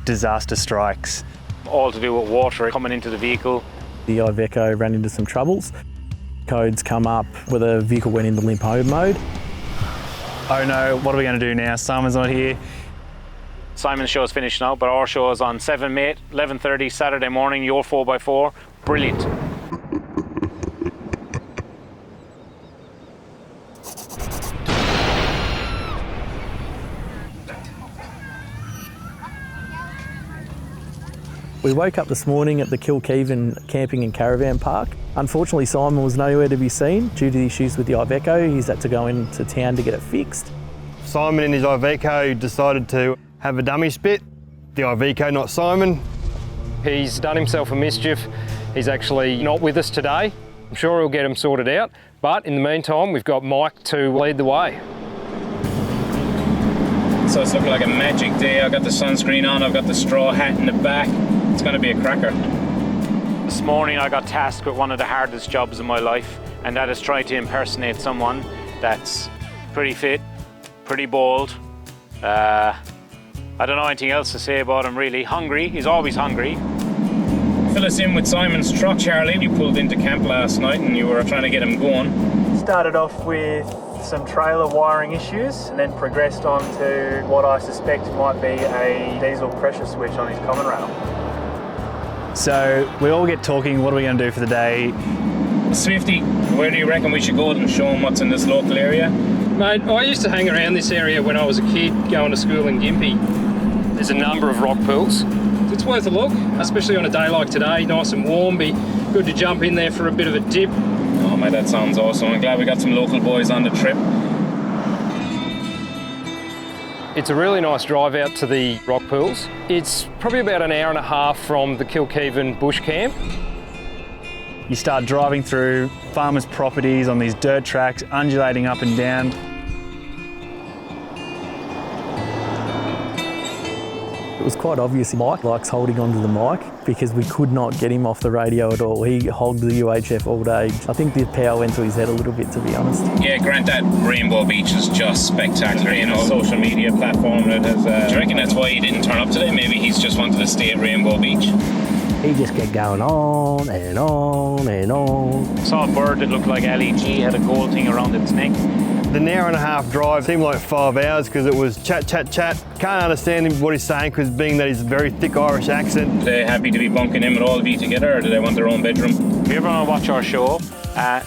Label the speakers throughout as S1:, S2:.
S1: disaster strikes.
S2: All to do with water coming into the vehicle.
S3: The Iveco ran into some troubles. Codes come up where the vehicle went into limp home mode.
S1: Oh no, what are we going to do now? Simon's not here.
S2: Simon's show is finished now, but our show is on 7 May, 11:30 Saturday morning, your 4x4. Brilliant.
S3: We woke up this morning at the Kilkeven Camping and Caravan Park. Unfortunately, Simon was nowhere to be seen due to the issues with the Iveco. He's had to go into town to get it fixed.
S4: Simon and his Iveco decided to have a dummy spit. The Iveco, not Simon.
S5: He's done himself a mischief. He's actually not with us today. I'm sure he'll get him sorted out. But in the meantime, we've got Mike to lead the way.
S2: So it's looking like a magic day. I've got the sunscreen on, I've got the straw hat in the back. It's going to be a cracker. This morning I got tasked with one of the hardest jobs of my life, and that is trying to impersonate someone that's pretty fit, pretty bold. I don't know anything else to say about him really. Hungry, he's always hungry. Fill us in with Simon's truck, Charlie. You pulled into camp last night and you were trying to get him going.
S3: Started off with some trailer wiring issues and then progressed on to what I suspect might be a diesel pressure switch on his common rail.
S1: So we all get talking, what are we going to do for the day?
S2: Swifty, where do you reckon we should go and show him what's in this local area?
S5: Mate, I used to hang around this area when I was a kid going to school in Gympie. There's a number of rock pools. It's worth a look, especially on a day like today, nice and warm. Be good to jump in there for a bit of a dip.
S2: Oh mate, that sounds awesome. I'm glad we got some local boys on the trip.
S5: It's a really nice drive out to the rock pools. It's probably about an hour and a half from the Kilkeven bush camp.
S1: You start driving through farmers' properties on these dirt tracks, undulating up and down.
S3: It was quite obvious Mike likes holding onto the mic because we could not get him off the radio at all. He hogged the UHF all day. I think the power went to his head a little bit, to be honest.
S2: Yeah, Grant, that Rainbow Beach is just spectacular. You know, social media platform that has... Do you reckon that's why he didn't turn up today? Maybe he's just wanted to stay at Rainbow Beach.
S6: He just kept going on and on and on.
S2: Saw a bird that looked like LEG, had a gold thing around its neck.
S4: The hour and a half drive seemed like 5 hours because it was chat, chat, chat. Can't understand what he's saying because being that he's a very thick Irish accent.
S2: Are they happy to be bunking in with all of you together, or do they want their own bedroom? If you ever want to watch our show,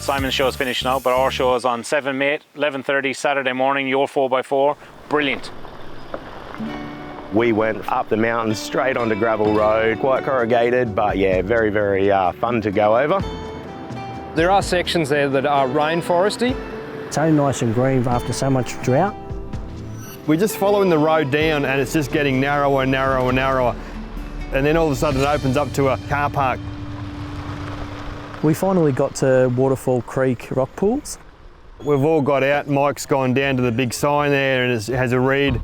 S2: Simon's show is finished now, but our show is on 7 May, 11:30 Saturday morning, your 4x4. Brilliant.
S7: We went up the mountain straight onto gravel road, quite corrugated, but yeah, very, very fun to go over.
S5: There are sections there that are rainforesty.
S6: So nice and green after so much drought.
S4: We're just following the road down and it's just getting narrower and narrower and narrower. And then all of a sudden it opens up to a car park.
S3: We finally got to Waterfall Creek rock pools.
S4: We've all got out. Mike's gone down to the big sign there and it has a read.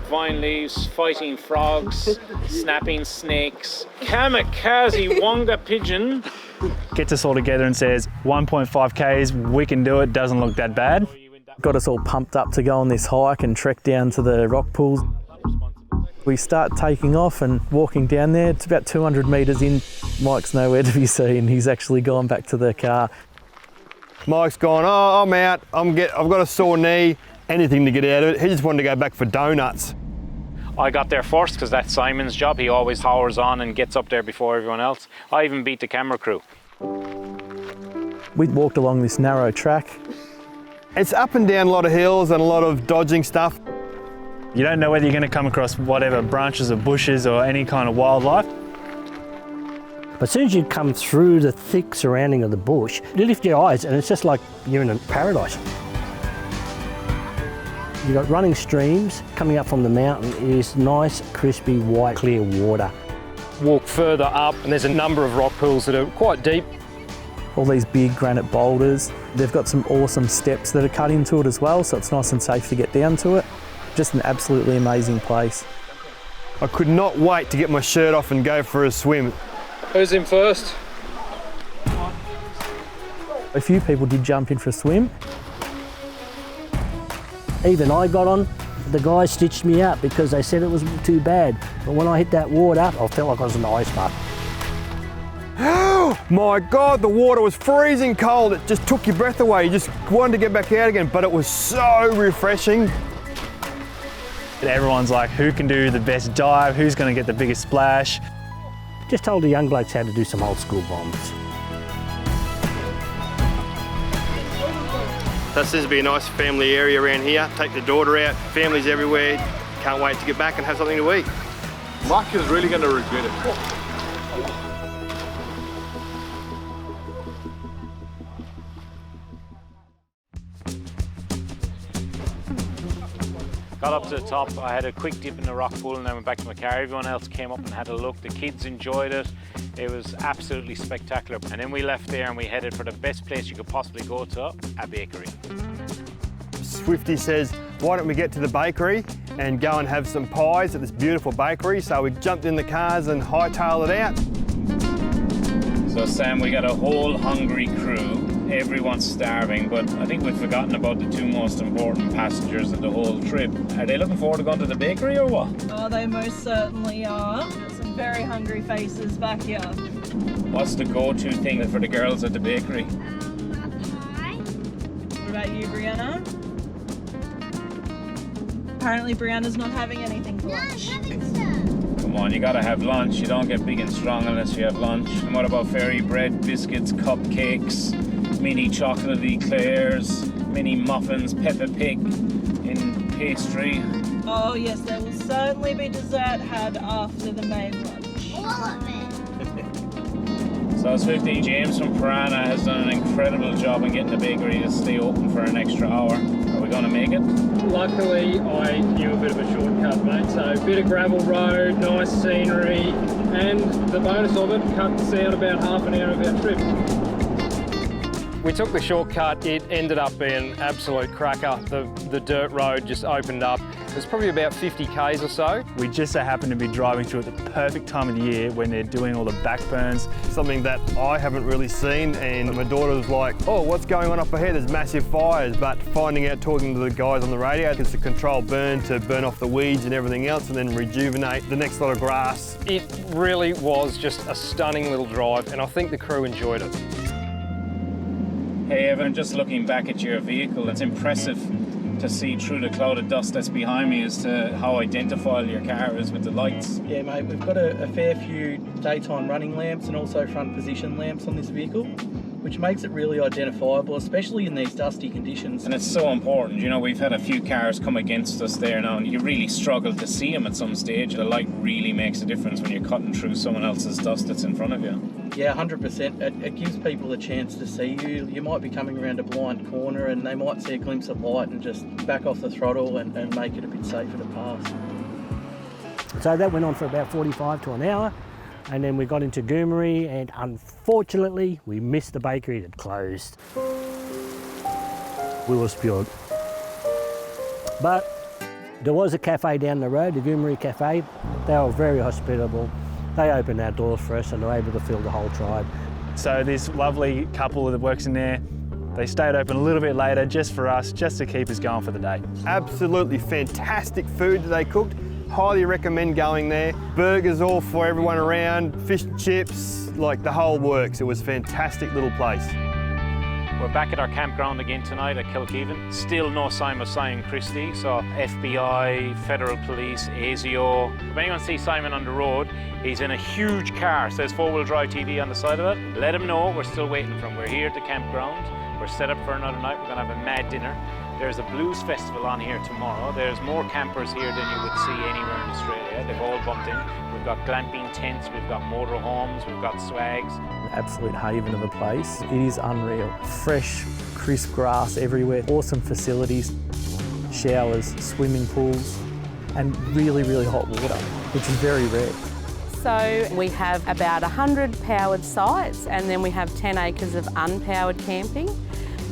S2: Vine leaves, fighting frogs, snapping snakes, kamikaze wonga pigeon.
S1: Gets us all together and says 1.5 Ks, we can do it, doesn't look that bad.
S3: Got us all pumped up to go on this hike and trek down to the rock pools. We start taking off and walking down there. It's about 200 metres in. Mike's nowhere to be seen. He's actually gone back to the car.
S4: Mike's gone, oh, I'm out. I've got a sore knee. Anything to get out of it. He just wanted to go back for donuts.
S2: I got there first because that's Simon's job. He always powers on and gets up there before everyone else. I even beat the camera crew.
S3: We walked along this narrow track.
S4: It's up and down a lot of hills and a lot of dodging stuff.
S1: You don't know whether you're going to come across whatever branches of bushes or any kind of wildlife.
S6: But as soon as you come through the thick surrounding of the bush, you lift your eyes and it's just like you're in a paradise. You've got running streams. Coming up from the mountain is nice, crispy, white, clear water.
S5: Walk further up and there's a number of rock pools that are quite deep.
S3: All these big granite boulders. They've got some awesome steps that are cut into it as well, so it's nice and safe to get down to it. Just an absolutely amazing place.
S4: I could not wait to get my shirt off and go for a swim.
S5: Who's in first?
S3: A few people did jump in for a swim.
S6: Even I got on, The guys stitched me up because they said it was too bad. But when I hit that water, I felt like I was in the ice bath.
S4: Oh my God, the water was freezing cold. It just took your breath away. You just wanted to get back out again, but it was so refreshing.
S1: Everyone's like, who can do the best dive? Who's going to get the biggest splash?
S6: Just told the young blokes how to do some old school bombs.
S4: That seems to be a nice family area around here. Take the daughter out, families everywhere. Can't wait to get back and have something to eat.
S8: Mark is really going to regret it.
S2: Got up to the top, I had a quick dip in the rock pool and then went back to my car. Everyone else came up and had a look. The kids enjoyed it. It was absolutely spectacular. And then we left there and we headed for the best place you could possibly go to, a bakery.
S4: Swifty says, why don't we get to the bakery and go and have some pies at this beautiful bakery? So we jumped in the cars and hightailed it out.
S2: So Sam, we got a whole hungry crew. Everyone's starving, but I think we've forgotten about the two most important passengers of the whole trip. Are they looking forward to going to the bakery or what?
S9: Oh, they most certainly are. Some very hungry faces back here.
S2: What's the go-to thing for the girls at the bakery?
S9: What about you, Brianna? Apparently Brianna's not having anything for lunch.
S2: Come on, you gotta have lunch. You don't get big and strong unless you have lunch. And what about fairy bread, biscuits, cupcakes, mini chocolate eclairs, mini muffins, Peppa Pig in pastry?
S9: Oh yes, there will certainly be dessert had after the main lunch.
S10: All of it.
S2: So Swifty, James from Piranha has done an incredible job in getting the bakery to stay open for an extra hour. Are we going to make it?
S5: Luckily, I knew a bit of a shortcut, mate. So a bit of gravel road, nice scenery, and the bonus of it cuts out about half an hour of our trip. We took the shortcut. It ended up being an absolute cracker. The dirt road just opened up. There's probably about 50 k's or so.
S1: We just so happen to be driving through at the perfect time of the year when they're doing all the backburns.
S4: Something that I haven't really seen, and my daughter was like, oh, what's going on up ahead? There's massive fires. But finding out, talking to the guys on the radio, it's a controlled burn to burn off the weeds and everything else and then rejuvenate the next lot of grass.
S5: It really was just a stunning little drive, and I think the crew enjoyed it.
S2: Hey Evan, just looking back at your vehicle, it's impressive to see through the cloud of dust that's behind me as to how identifiable your car is with the lights.
S3: Yeah, mate, we've got a fair few daytime running lamps and also front position lamps on this vehicle, which makes it really identifiable, especially in these dusty conditions.
S2: And it's so important. You know, we've had a few cars come against us there now and you really struggle to see them at some stage. The light really makes a difference when you're cutting through someone else's dust that's in front of you.
S3: Yeah, 100%. It gives people a chance to see you. You might be coming around a blind corner and they might see a glimpse of light and just back off the throttle and make it a bit safer to pass.
S6: So that went on for about 45 to an hour, and then we got into Goomery, and unfortunately we missed the bakery that closed. We were spewed. But there was a cafe down the road, the Goomery Cafe. They were very hospitable. They opened our doors for us and they were able to fill the whole tribe.
S1: So this lovely couple that works in there, they stayed open a little bit later just for us, just to keep us going for the day.
S4: Absolutely fantastic food that they cooked. Highly recommend going there. Burgers all for everyone around, fish and chips, like the whole works. It was a fantastic little place.
S2: We're back at our campground again tonight at Kilkeven. Still no sign of Simon Christie, so FBI, Federal Police, ASIO. If anyone sees Simon on the road, he's in a huge car, says 4-wheel drive TV on the side of it. Let him know we're still waiting for him. We're here at the campground. We're set up for another night. We're gonna have a mad dinner. There's a blues festival on here tomorrow. There's more campers here than you would see anywhere in Australia. They've all bumped in. We've got glamping tents, we've got motorhomes, we've got swags.
S3: An absolute haven of a place. It is unreal. Fresh, crisp grass everywhere, awesome facilities, showers, swimming pools, and really, really hot water, which is very rare.
S11: So we have about 100 powered sites, and then we have 10 acres of unpowered camping.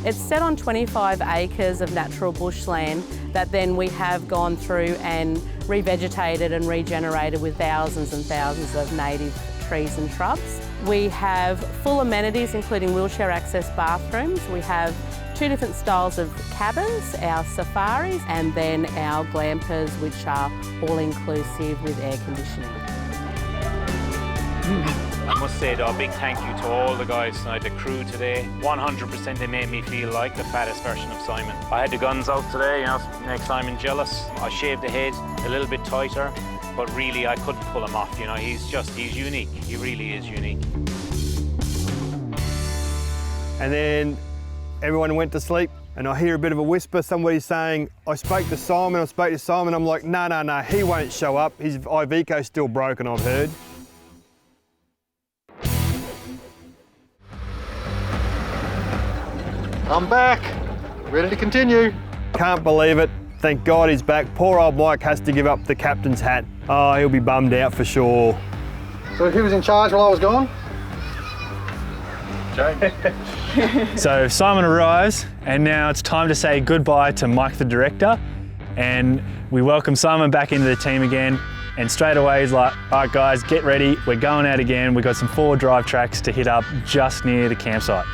S11: It's set on 25 acres of natural bushland that then we have gone through and revegetated and regenerated with thousands and thousands of native trees and shrubs. We have full amenities including wheelchair access bathrooms. We have two different styles of cabins, our safaris and then our glampers, which are all-inclusive with air conditioning.
S2: I must say though, a big thank you to all the guys tonight, the crew today. 100% they made me feel like the fattest version of Simon. I had the guns out today, you know, to make Simon jealous. I shaved the head a little bit tighter, but really I couldn't pull him off, you know, he's unique. He really is unique.
S4: And then everyone went to sleep and I hear a bit of a whisper, somebody saying, I spoke to Simon. I'm like, no, he won't show up. His Iveco's still broken, I've heard.
S8: I'm back, ready to continue.
S4: Can't believe it. Thank God he's back. Poor old Mike has to give up the captain's hat. Oh, he'll be bummed out for sure.
S8: So who was in charge while I was gone? Jay.
S1: So Simon arrives and now it's time to say goodbye to Mike the director, and we welcome Simon back into the team again, and straight away he's like, all right guys, get ready, we're going out again. We've got some 4 drive tracks to hit up just near the campsite.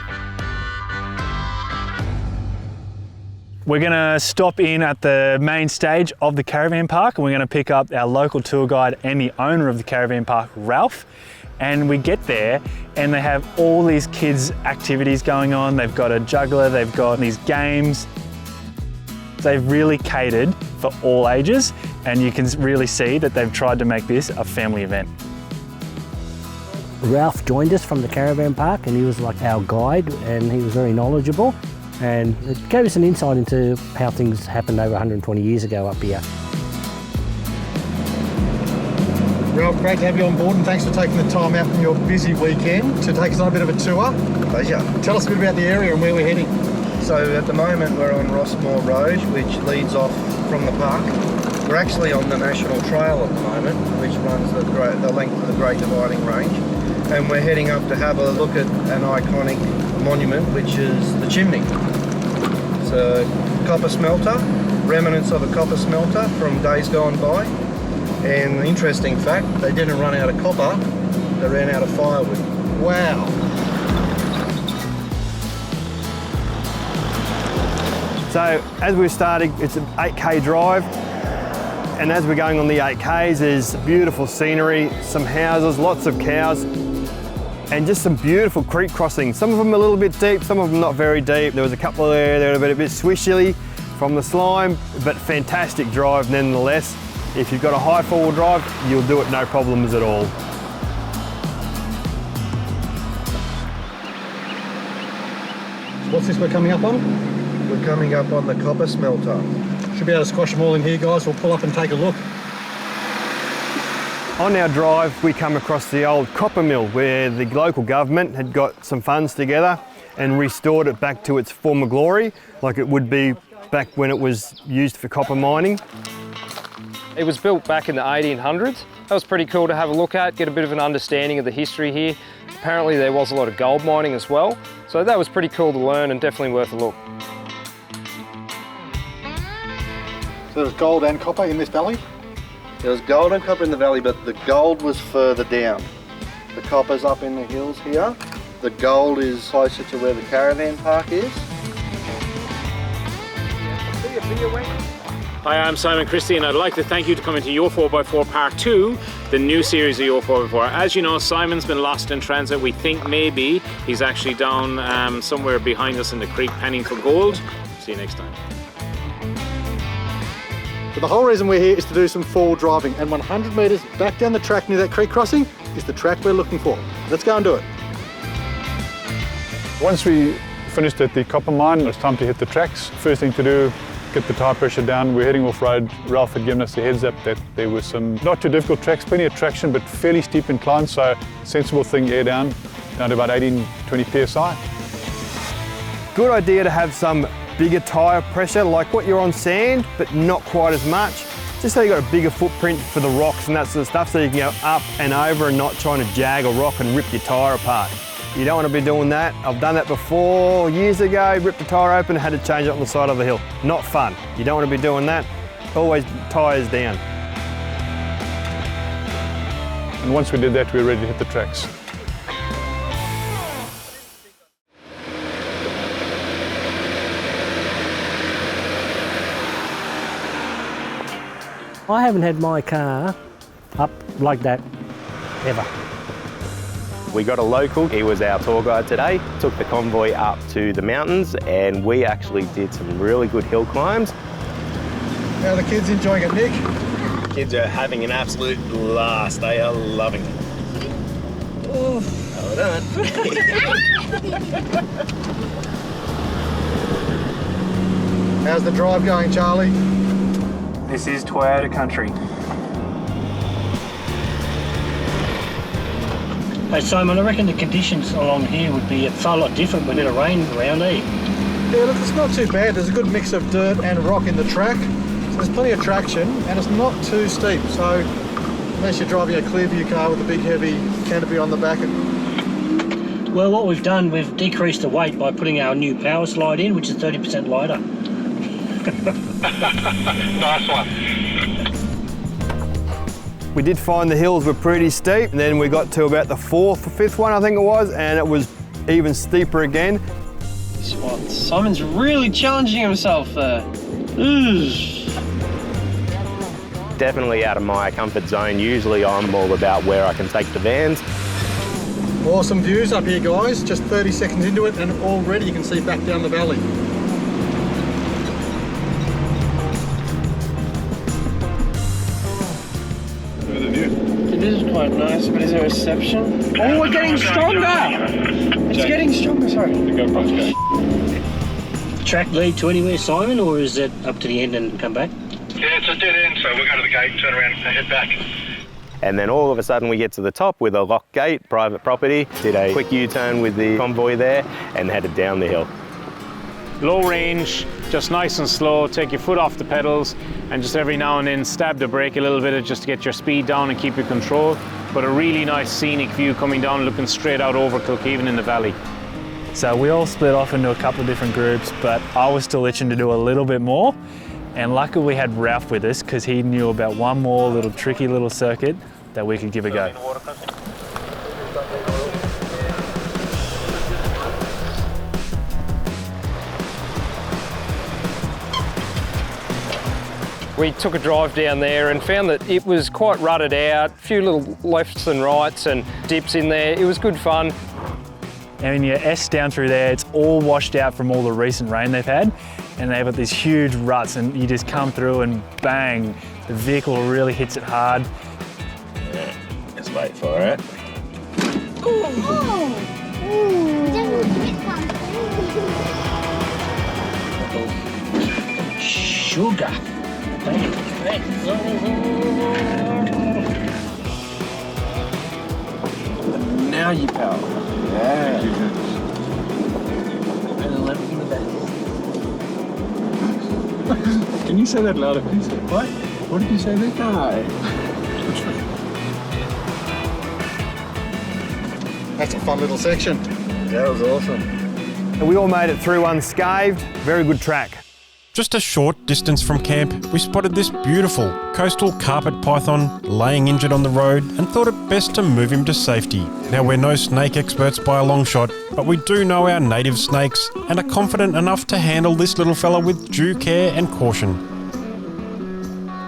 S1: We're gonna stop in at the main stage of the caravan park and we're gonna pick up our local tour guide and the owner of the caravan park, Ralph. And we get there and they have all these kids' activities going on. They've got a juggler, they've got these games. They've really catered for all ages, and you can really see that they've tried to make this a family event.
S6: Ralph joined us from the caravan park and he was like our guide and he was very knowledgeable. And it gave us an insight into how things happened over 120 years ago up here.
S8: Ralph, great to have you on board and thanks for taking the time out from your busy weekend to take us on a bit of a tour.
S10: Pleasure.
S8: Tell us a bit about the area and where we're heading.
S10: So at the moment we're on Rossmore Road, which leads off from the park. We're actually on the National Trail at the moment, which runs the length of the Great Dividing Range. And we're heading up to have a look at an iconic monument, which is the chimney. It's a copper smelter, remnants of a copper smelter from days gone by. And the interesting fact, they didn't run out of copper, they ran out of firewood.
S8: Wow.
S4: So as we're starting, it's an 8K drive. And as we're going on the 8Ks, there's beautiful scenery, some houses, lots of cows, and just some beautiful creek crossings. Some of them a little bit deep, some of them not very deep. There was a couple there that were a bit swishy from the slime, but fantastic drive nonetheless. If you've got a high four-wheel drive, you'll do it no problems at all.
S8: What's this we're coming up on?
S10: We're coming up on the copper smelter.
S8: Should be able to squash them all in here, guys. We'll pull up and take a look.
S4: On our drive, we come across the old copper mill where the local government had got some funds together and restored it back to its former glory, like it would be back when it was used for copper mining.
S5: It was built back in the 1800s. That was pretty cool to have a look at, get a bit of an understanding of the history here. Apparently there was a lot of gold mining as well, so that was pretty cool to learn and definitely worth a look.
S8: So there's gold and copper in this valley?
S10: There was gold and copper in the valley, but the gold was further down. The copper's up in the hills here. The gold is closer to where the caravan park is.
S2: Hi, I'm Simon Christie and I'd like to thank you for coming to Your 4x4 Part 2, the new series of Your 4x4. As you know, Simon's been lost in transit. We think maybe he's actually down somewhere behind us in the creek panning for gold. See you next time.
S8: But the whole reason we're here is to do some four-wheel driving, and 100 metres back down the track near that creek crossing is the track we're looking for. Let's go and do it.
S12: Once we finished at the copper mine, it was time to hit the tracks. First thing to do, get the tyre pressure down. We're heading off road. Ralph had given us a heads up that there were some not too difficult tracks, plenty of traction, but fairly steep inclines, so sensible thing, air down to about 18, 20 PSI.
S4: Good idea to have some bigger tyre pressure, like what you're on sand, but not quite as much. Just so you've got a bigger footprint for the rocks and that sort of stuff, so you can go up and over and not trying to jag a rock and rip your tyre apart. You don't want to be doing that. I've done that before, years ago, ripped the tyre open and had to change it on the side of the hill. Not fun. You don't want to be doing that. Always tyres down.
S12: And once we did that, we were ready to hit the tracks.
S6: I haven't had my car up like that ever.
S7: We got a local, he was our tour guide today, took the convoy up to the mountains, and we actually did some really good hill climbs.
S8: How are the kids enjoying it, Nick?
S7: Kids are having an absolute blast, they are loving it. Oh, hold on.
S8: How's the drive going, Charlie?
S1: This is Toyota country.
S6: Hey Simon, I reckon the conditions along here would be a far lot different when it rained around, eh?
S8: Yeah, look, it's not too bad. There's a good mix of dirt and rock in the track. So there's plenty of traction and it's not too steep. So unless you're driving a Clearview car with a big heavy canopy on the back.
S6: Well, what we've done, we've decreased the weight by putting our new power slide in, which is 30% lighter.
S4: Nice one. We did find the hills were pretty steep, and then we got to about the fourth or fifth one, I think it was, and it was even steeper again.
S5: Simon's really challenging himself there.
S7: Definitely out of my comfort zone. Usually I'm all about where I can take the vans.
S8: Awesome views up here, guys. Just 30 seconds into it and already you can see back down the valley.
S5: It is quite nice, but is there a reception? Oh, we're getting stronger! It's getting stronger, sorry.
S6: Track lead to anywhere, Simon, or is it up to the end and come back?
S13: Yeah, it's a dead end, so we'll go to the gate, turn around and head back.
S7: And then all of a sudden we get to the top with a locked gate, private property, did a quick U-turn with the convoy there and headed down the hill.
S2: Low range, just nice and slow, take your foot off the pedals and just every now and then stab the brake a little bit just to get your speed down and keep your control. But a really nice scenic view coming down, looking straight out over Kilkeven in the valley.
S1: So we all split off into a couple of different groups, but I was still itching to do a little bit more. And luckily we had Ralph with us because he knew about one more little tricky little circuit that we could give a go.
S5: We took a drive down there and found that it was quite rutted out, a few little lefts and rights and dips in there. It was good fun.
S1: And your S down through there, it's all washed out from all the recent rain they've had. And they've got these huge ruts and you just come through and bang, the vehicle really hits it hard.
S7: Just wait for it.
S6: Sugar.
S5: Now you power. Yeah.
S6: And the left in the back.
S12: Can you say that louder, please? What? What did you say there?
S8: That's a fun little section.
S4: That was awesome. And we all made it through unscathed. Very good track.
S14: Just a short distance from camp, we spotted this beautiful coastal carpet python laying injured on the road and thought it best to move him to safety. Now, we're no snake experts by a long shot, but we do know our native snakes and are confident enough to handle this little fella with due care and caution.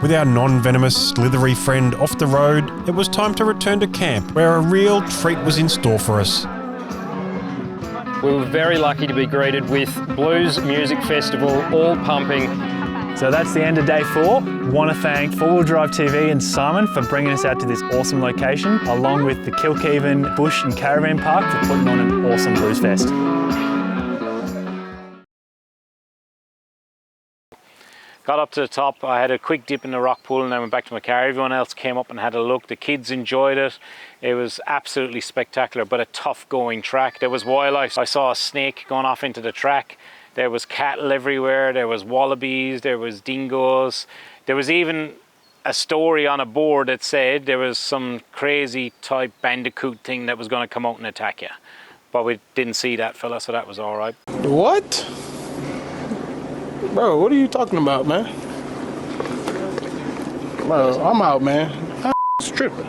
S14: With our non-venomous, slithery friend off the road, it was time to return to camp, where a real treat was in store for us.
S5: We were very lucky to be greeted with Blues Music Festival, all pumping.
S1: So that's the end of day 4. Want to thank 4-Wheel Drive TV and Simon for bringing us out to this awesome location, along with the Kilkeven Bush and Caravan Park for putting on an awesome Blues Fest.
S2: Got up to the top, I had a quick dip in the rock pool and then went back to my car. Everyone else came up and had a look. The kids enjoyed it. It was absolutely spectacular, but a tough going track. There was wildlife. I saw a snake going off into the track. There was cattle everywhere. There was wallabies, there was dingoes. There was even a story on a board that said there was some crazy type bandicoot thing that was going to come out and attack you. But we didn't see that fella, so that was all right.
S15: What? Bro, what are you talking about, man? Bro, I'm out, man. I'm tripping.